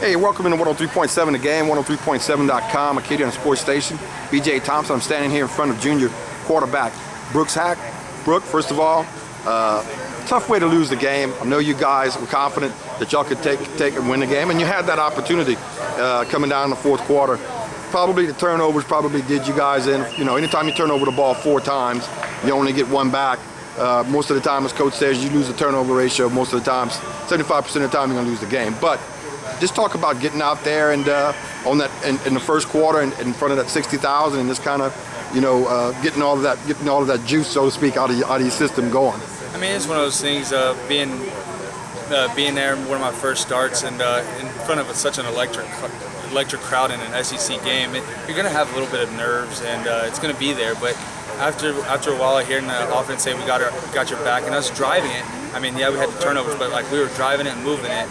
Hey, welcome into 103.7 The Game, 103.7.com, Acadiana Sports Station. BJ Thompson. I'm standing here in front of junior quarterback Brooks Haack. Brooke, first of all, tough way to lose the game. I know you guys were confident that y'all could take and win the game, and you had that opportunity coming down in the fourth quarter. Probably the turnovers probably did you guys in. You know, anytime you turn over the ball 4 times, you only get 1 back. Most of the time, as coach says, you lose the turnover ratio. Most of the times, 75% of the time, you're gonna lose the game. But just talk about getting out there and on that in the first quarter and in front of that 60,000 and just kind of, you know, getting all of that juice, so to speak, out of your system going. I mean, it's one of those things. Being there, one of my first starts, and in front of such an electric crowd in an SEC game, you're gonna have a little bit of nerves, and it's gonna be there. But after a while, I hear the offense say we got your back, and us driving it. I mean, yeah, we had the turnovers, but like we were driving it and moving it.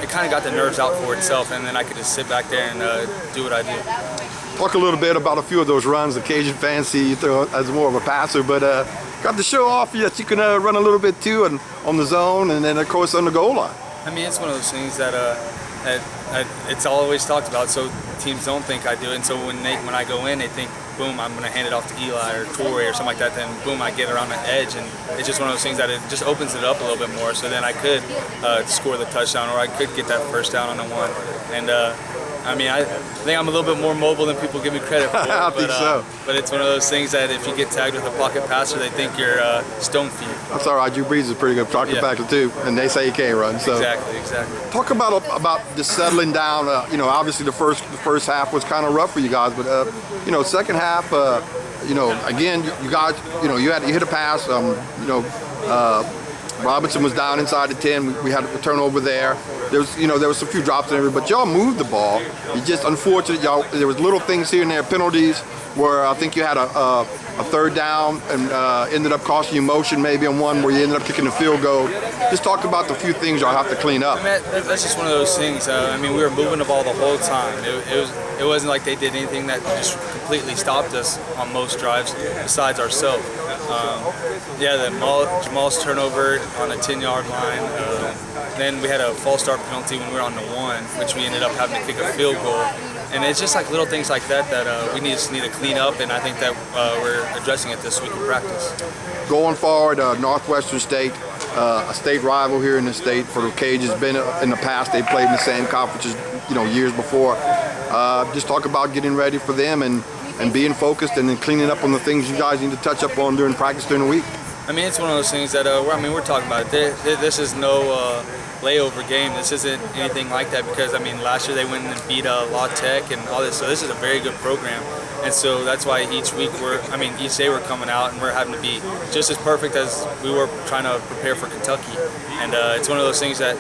It kind of got the nerves out for itself, and then I could just sit back there and do what I do. Talk a little bit about a few of those runs. The Cajun fans see you throw as more of a passer, but got to show off that you can run a little bit too, and on the zone, and then of course on the goal line. I mean, it's one of those things that it's always talked about, so teams don't think I do it. And so when I go in, they think, boom, I'm going to hand it off to Eli or Torrey or something like that. Then boom, I get around the edge, and it's just one of those things that it just opens it up a little bit more. So then I could score the touchdown, or I could get that first down on the one. And I mean, I think I'm a little bit more mobile than people give me credit for. I think so. But it's one of those things that if you get tagged with a pocket passer, they think you're stone feet. That's all right. Drew Brees is a pretty good pocket passer too, and they say he can't run. So Exactly. Talk about just settling down. You know, obviously the first half was kind of rough for you guys, but you know, second half, you know, again, you guys, you know, you hit a pass. You know, Robinson was down inside the 10. We had a turnover there. There was a few drops in there, but y'all moved the ball. You just, unfortunate, there was little things here and there, penalties, where I think you had a third down and ended up costing you motion maybe on one where you ended up kicking the field goal. Just talk about the few things y'all have to clean up. I mean, that's just one of those things. I mean, we were moving the ball the whole time. It wasn't like they did anything that just completely stopped us on most drives besides ourselves. Yeah, Jamal's turnover on the 10-yard line. Then we had a false start penalty when we were on the 1, which we ended up having to kick a field goal. And it's just like little things like that that we just need to clean up, and I think that we're addressing it this week in practice. Going forward, Northwestern State, a state rival here in the state for the Cajuns, been in the past. They played in the same conferences, you know, years before. Just talk about getting ready for them and being focused and then cleaning up on the things you guys need to touch up on during practice during the week. I mean, it's one of those things that we're talking about it. This is no layover game. This isn't anything like that, because I mean, last year they went and beat La Tech and all this, so this is a very good program, and so that's why each day we're coming out and we're having to be just as perfect as we were trying to prepare for Kentucky. And it's one of those things that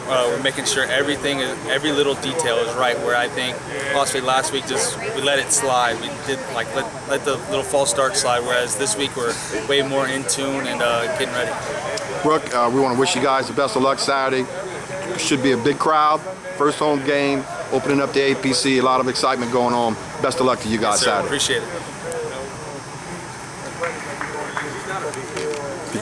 we're making sure every little detail is right. Where I think possibly last week we let it slide. We did like let the little false start slide. Whereas this week we're way more in tune and getting ready. Brooke, we want to wish you guys the best of luck Saturday. Should be a big crowd. First home game, opening up the APC. A lot of excitement going on. Best of luck to you guys, Yes, sir. Saturday. Appreciate it.